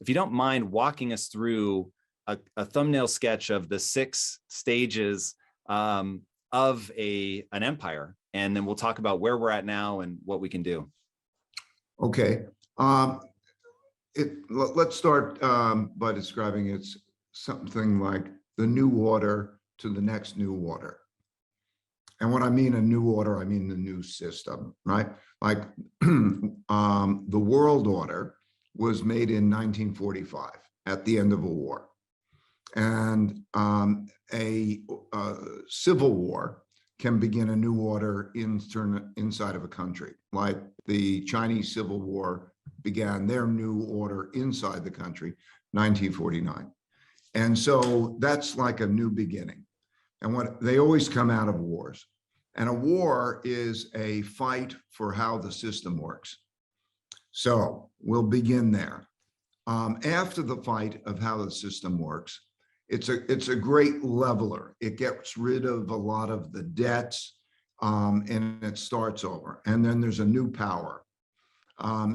if you don't mind walking us through a thumbnail sketch of the 6 stages of an empire, and then we'll talk about where we're at now and what we can do. Okay. Let's start by describing it's something like the new order to the next new order. And when I mean a new order, I mean the new system, right? Like the world order was made in 1945 at the end of a war. And a civil war can begin a new order inside of a country. Like the Chinese Civil War began their new order inside the country, 1949. And so that's like a new beginning. And what they always come out of wars. And a war is a fight for how the system works. So we'll begin there. After the fight of how the system works, it's a great leveler. It gets rid of a lot of the debts, and it starts over. And then there's a new power.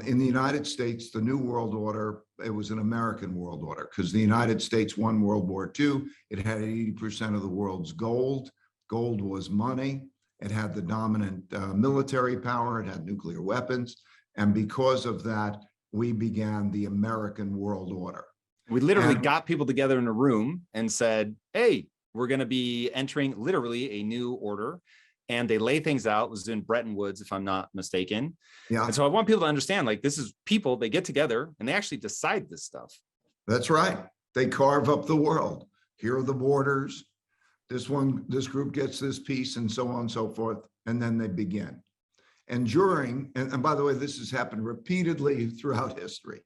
In the United States, the New World Order, it was an American world order because the United States won World War II. It had 80% of the world's gold. Gold was money. It had the dominant military power. It had nuclear weapons. And because of that, we began the American world order. We literally got people together in a room and said, hey, we're going to be entering literally a new order. And they lay things out. It was in Bretton Woods, if I'm not mistaken. Yeah. And so I want people to understand, like, this is people, they get together and they actually decide this stuff. That's right. They carve up the world. Here are the borders. This group gets this piece, and so on and so forth. And then they begin. And and by the way, this has happened repeatedly throughout history.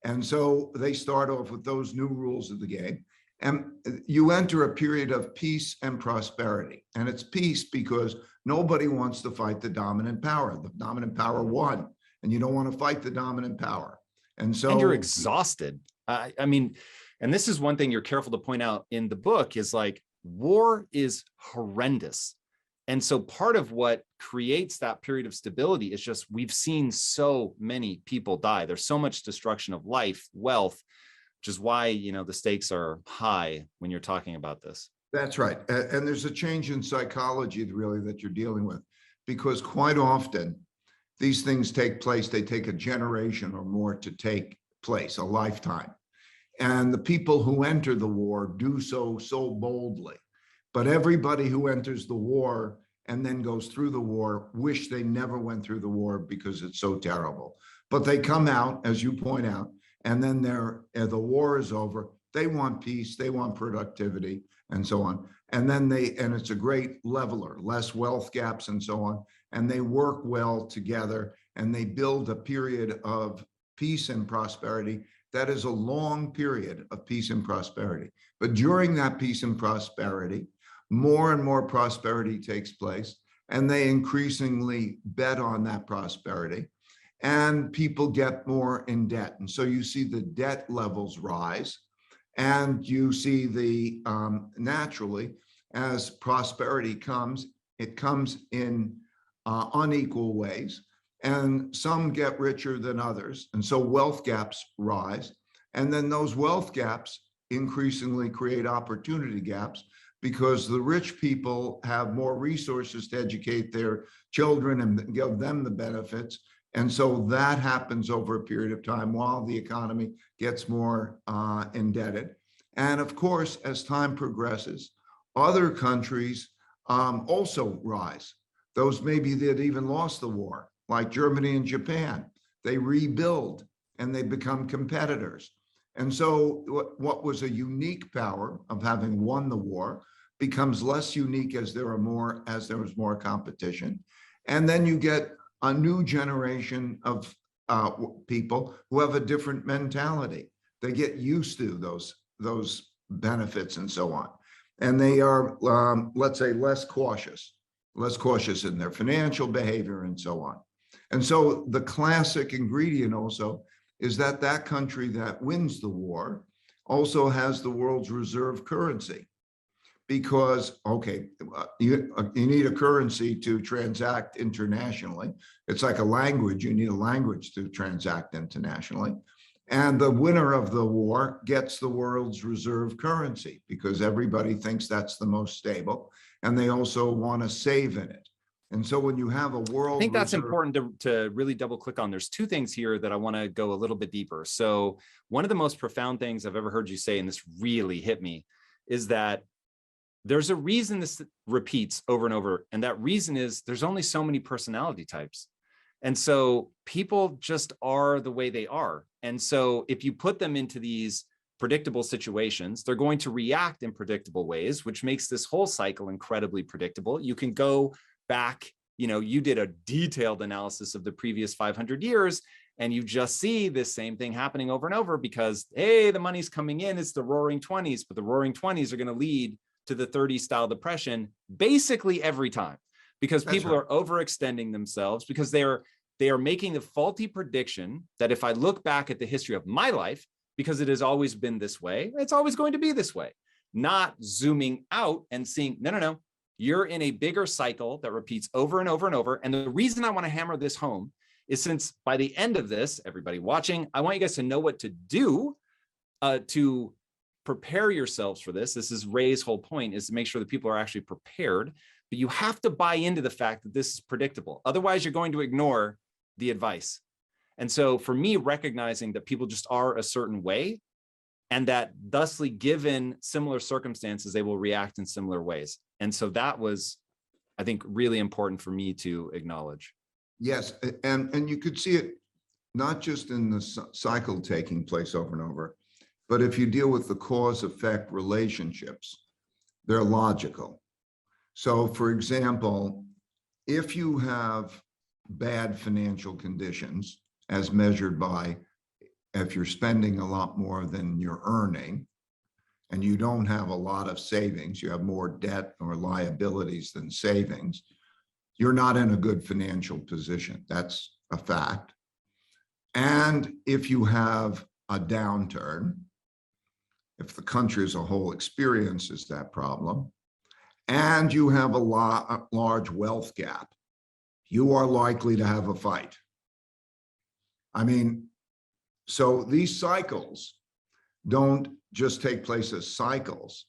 And so they start off with those new rules of the game. And you enter a period of peace and prosperity. And it's peace because nobody wants to fight the dominant power. The dominant power won, and you don't want to fight the dominant power. And you're exhausted. I mean, and this is one thing you're careful to point out in the book is like, war is horrendous. And so part of what creates that period of stability is just, we've seen so many people die. There's so much destruction of life, wealth, which is why, the stakes are high when you're talking about this. That's right. And there's a change in psychology really that you're dealing with, because quite often these things take place. They take a generation or more to take place, a lifetime. And the people who enter the war do so boldly. But everybody who enters the war and then goes through the war wish they never went through the war because it's so terrible. But they come out, as you point out, and then the war is over. They want peace, they want productivity, and so on. And then it's a great leveler, less wealth gaps and so on. And they work well together, and they build a period of peace and prosperity. That is a long period of peace and prosperity. But during that peace and prosperity, more and more prosperity takes place, and they increasingly bet on that prosperity. And people get more in debt. And so you see the debt levels rise, and you see naturally, as prosperity comes, it comes in unequal ways, and some get richer than others. And so wealth gaps rise. And then those wealth gaps increasingly create opportunity gaps, because the rich people have more resources to educate their children and give them the benefits. And so that happens over a period of time while the economy gets more indebted. And of course, as time progresses, other countries also rise. Those maybe that even lost the war, like Germany and Japan, they rebuild and they become competitors. And so what was a unique power of having won the war becomes less unique as there was more competition. And then you get a new generation of people who have a different mentality. They get used to those benefits and so on. And they are, let's say, less cautious in their financial behavior and so on. And so the classic ingredient also is that country that wins the war also has the world's reserve currency. Because, okay, you need a currency to transact internationally. It's like a language. You need a language to transact internationally. And the winner of the war gets the world's reserve currency because everybody thinks that's the most stable. And they also want to save in it. And so when you have a I world think that's reserve, important to really double click on. There's two things here that I want to go a little bit deeper. So one of the most profound things I've ever heard you say, and this really hit me, is that there's a reason this repeats over and over. And that reason is there's only so many personality types. And so people just are the way they are. And so if you put them into these predictable situations, they're going to react in predictable ways, which makes this whole cycle incredibly predictable. You can go back, you did a detailed analysis of the previous 500 years, and you just see this same thing happening over and over because, hey, the money's coming in, it's the roaring 20s, but the roaring 20s are going to lead to the 30s style depression basically every time, because people are overextending themselves because they are making the faulty prediction that if I look back at the history of my life, because it has always been this way, it's always going to be this way, not zooming out and seeing, no, you're in a bigger cycle that repeats over and over and over. And the reason I want to hammer this home is since by the end of this, everybody watching, I want you guys to know what to do to prepare yourselves for this. This is Ray's whole point, is to make sure that people are actually prepared, but you have to buy into the fact that this is predictable. Otherwise, you're going to ignore the advice. And so for me, recognizing that people just are a certain way and that thusly given similar circumstances, they will react in similar ways. And so that was, I think, really important for me to acknowledge. Yes, and you could see it not just in the cycle taking place over and over, but if you deal with the cause-effect relationships, they're logical. So for example, if you have bad financial conditions as measured by if you're spending a lot more than you're earning and you don't have a lot of savings, you have more debt or liabilities than savings, you're not in a good financial position. That's a fact. And if you have a downturn, if the country as a whole experiences that problem, and you have a large wealth gap, you are likely to have a fight. I mean, so these cycles don't just take place as cycles.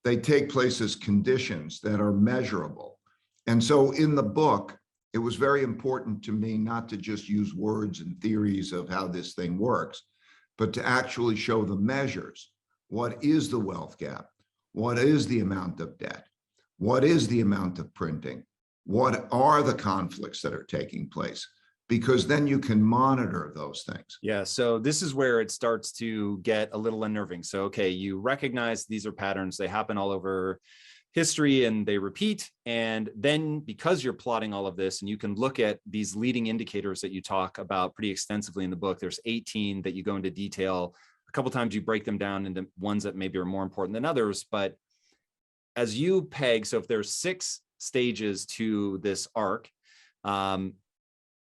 They take place as conditions that are measurable. And so in the book, it was very important to me not to just use words and theories of how this thing works, but to actually show the measures. What is the wealth gap? What is the amount of debt? What is the amount of printing? What are the conflicts that are taking place? Because then you can monitor those things. Yeah, so this is where it starts to get a little unnerving. So, okay, you recognize these are patterns, they happen all over history and they repeat. And then because you're plotting all of this and you can look at these leading indicators that you talk about pretty extensively in the book, there's 18 that you go into detail. A couple of times you break them down into ones that maybe are more important than others. But as you peg, so if there's 6 stages to this arc,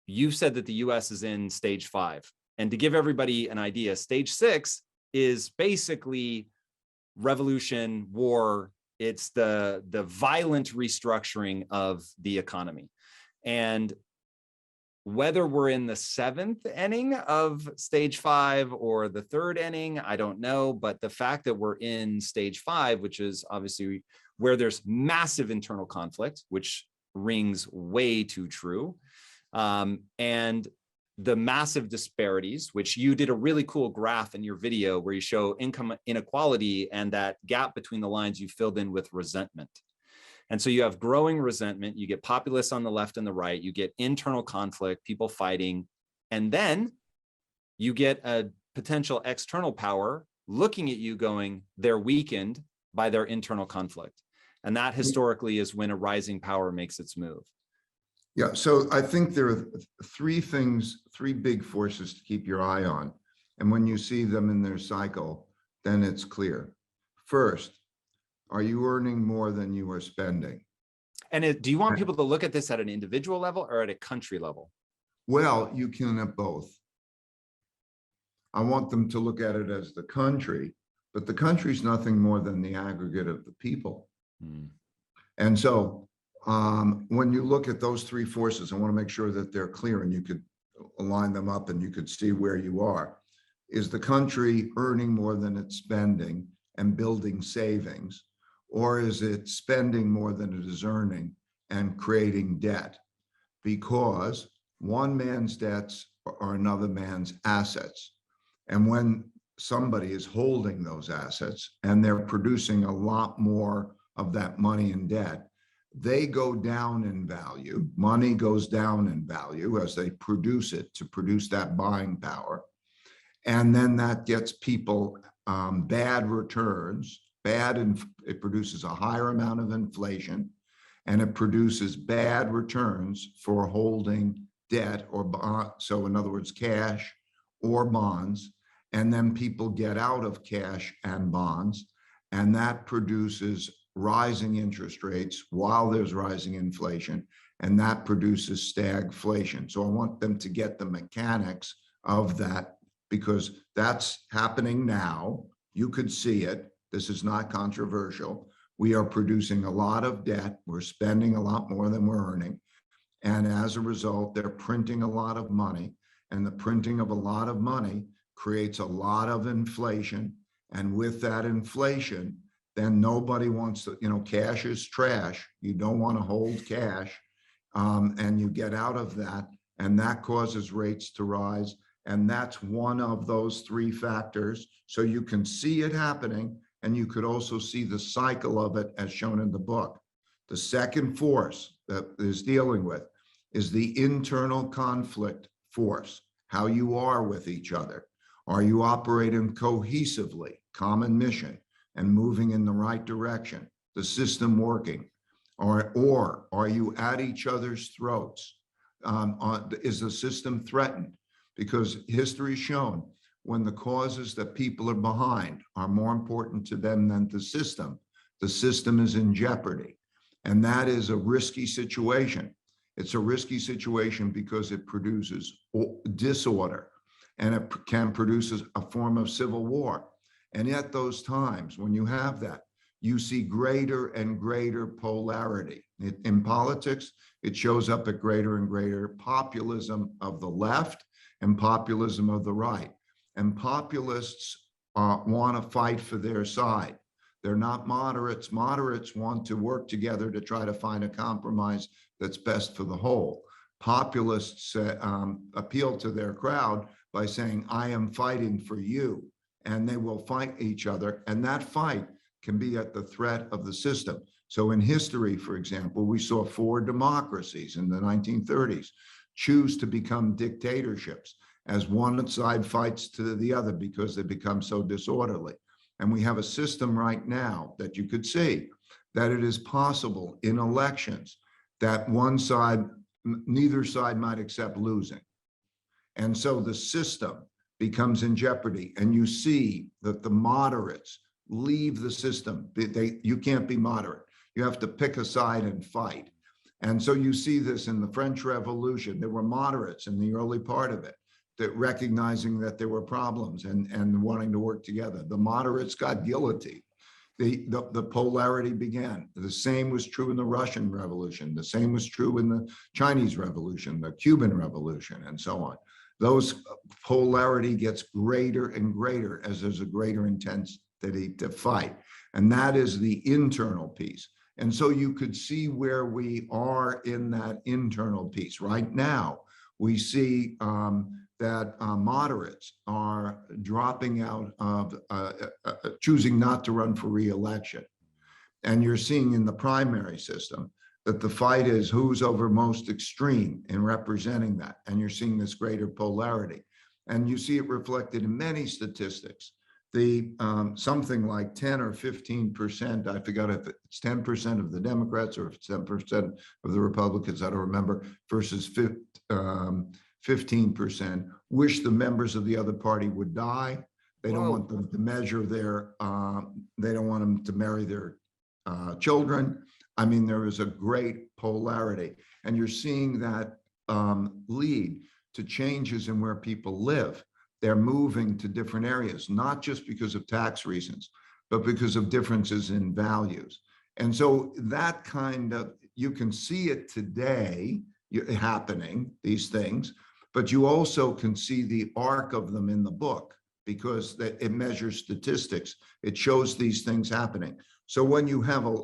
you said that the US is in stage 5. And to give everybody an idea, stage 6 is basically revolution, war. It's the violent restructuring of the economy. And whether we're in the 7th inning of stage 5 or the 3rd inning, I don't know. But the fact that we're in stage 5, which is obviously where there's massive internal conflict, which rings way too true. And the massive disparities, which you did a really cool graph in your video where you show income inequality and that gap between the lines you filled in with resentment. And so you have growing resentment, you get populists on the left and the right, you get internal conflict, people fighting, and then you get a potential external power looking at you going, they're weakened by their internal conflict. And that historically is when a rising power makes its move. Yeah, so I think there are 3 big forces to keep your eye on. And when you see them in their cycle, then it's clear. First, are you earning more than you are spending? And do you want people to look at this at an individual level or at a country level? Well, you can at both. I want them to look at it as the country, but the country is nothing more than the aggregate of the people. And so when you look at those 3 forces, I want to make sure that they're clear and you could align them up and you could see where you are. Is the country earning more than it's spending and building savings? Or is it spending more than it is earning and creating debt? Because one man's debts are another man's assets. And when somebody is holding those assets and they're producing a lot more of that money in debt, they go down in value. Money goes down in value as they produce it to produce that buying power. And then that gets people bad returns, it produces a higher amount of inflation, and it produces bad returns for holding debt or bond. So in other words, cash or bonds. And then people get out of cash and bonds, and that produces rising interest rates while there's rising inflation, and that produces stagflation. So I want them to get the mechanics of that, because that's happening now. You could see it. This is not controversial. We are producing a lot of debt. We're spending a lot more than we're earning. And as a result, they're printing a lot of money. And the printing of a lot of money creates a lot of inflation. And with that inflation, then nobody wants to, cash is trash. You don't want to hold cash. And you get out of that. And that causes rates to rise. And that's one of those three factors. So you can see it happening, and you could also see the cycle of it as shown in the book. The second force that is dealing with is the internal conflict force, how you are with each other. Are you operating cohesively, common mission, and moving in the right direction, the system working? Or are you at each other's throats? Is the system threatened? Because history has shown when the causes that people are behind are more important to them than the system is in jeopardy. And that is a risky situation. It's a risky situation because it produces disorder, and it can produce a form of civil war. And at those times, when you have that, you see greater and greater polarity. In politics, it shows up at greater and greater populism of the left and populism of the right. And populists want to fight for their side. They're not moderates. Moderates want to work together to try to find a compromise that's best for the whole. Populists appeal to their crowd by saying, I am fighting for you, and they will fight each other. And that fight can be at the threat of the system. So in history, for example, we saw 4 democracies in the 1930s choose to become dictatorships as one side fights to the other because they become so disorderly. And we have a system right now that you could see that it is possible in elections that neither side might accept losing. And so the system becomes in jeopardy. And you see that the moderates leave the system. You can't be moderate. You have to pick a side and fight. And so you see this in the French Revolution. There were moderates in the early part of it, that recognizing that there were problems and wanting to work together. The moderates got guillotined. The polarity began. The same was true in the Russian Revolution. The same was true in the Chinese Revolution, the Cuban Revolution, and so on. Those polarity gets greater and greater as there's a greater intensity to fight. And that is the internal piece. And so you could see where we are in that internal piece. Right now, we see that moderates are dropping out of, choosing not to run for re-election. And you're seeing in the primary system that the fight is who's over most extreme in representing that. And you're seeing this greater polarity. And you see it reflected in many statistics. Something like 10 or 15%, I forgot if it's 10% of the Democrats or if it's 10% of the Republicans, I don't remember, versus 15% wish the members of the other party would die. They don't want them to measure they don't want them to marry their children. I mean, there is a great polarity, and you're seeing that lead to changes in where people live. They're moving to different areas, not just because of tax reasons, but because of differences in values. And so that you can see it today happening, these things, but you also can see the arc of them in the book, because it measures statistics. It shows these things happening. So when you have a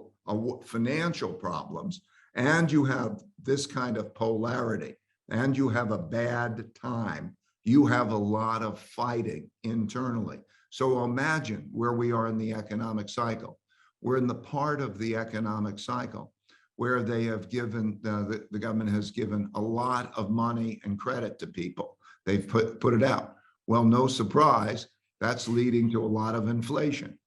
financial problems and you have this kind of polarity and you have a bad time, you have a lot of fighting internally. So imagine where we are in the economic cycle. We're in the part of the economic cycle where they have given, the government has given a lot of money and credit to people. They've put it out. Well, no surprise, that's leading to a lot of inflation,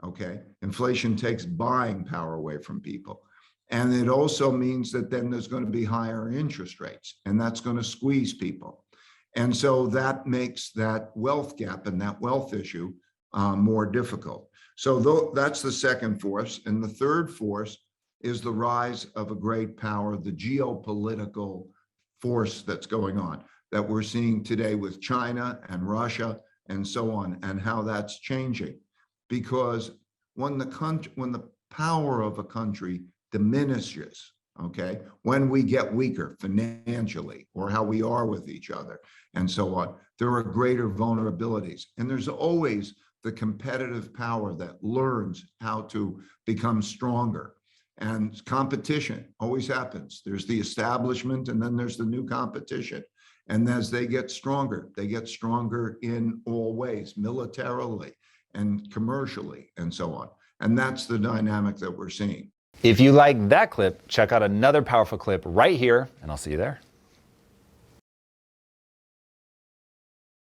okay? Inflation takes buying power away from people. And it also means that then there's going to be higher interest rates, and that's going to squeeze people. And so that makes that wealth gap and that wealth issue more difficult. So that's the second force. And the third force is the rise of a great power, the geopolitical force that's going on, that we're seeing today with China and Russia and so on, and how that's changing. Because when the power of a country diminishes, okay, when we get weaker financially, or how we are with each other and so on, there are greater vulnerabilities. And there's always the competitive power that learns how to become stronger. And competition always happens. There's the establishment, and then there's the new competition. And as they get stronger in all ways, militarily and commercially and so on. And that's the dynamic that we're seeing. If you like that clip, check out another powerful clip right here, and I'll see you there.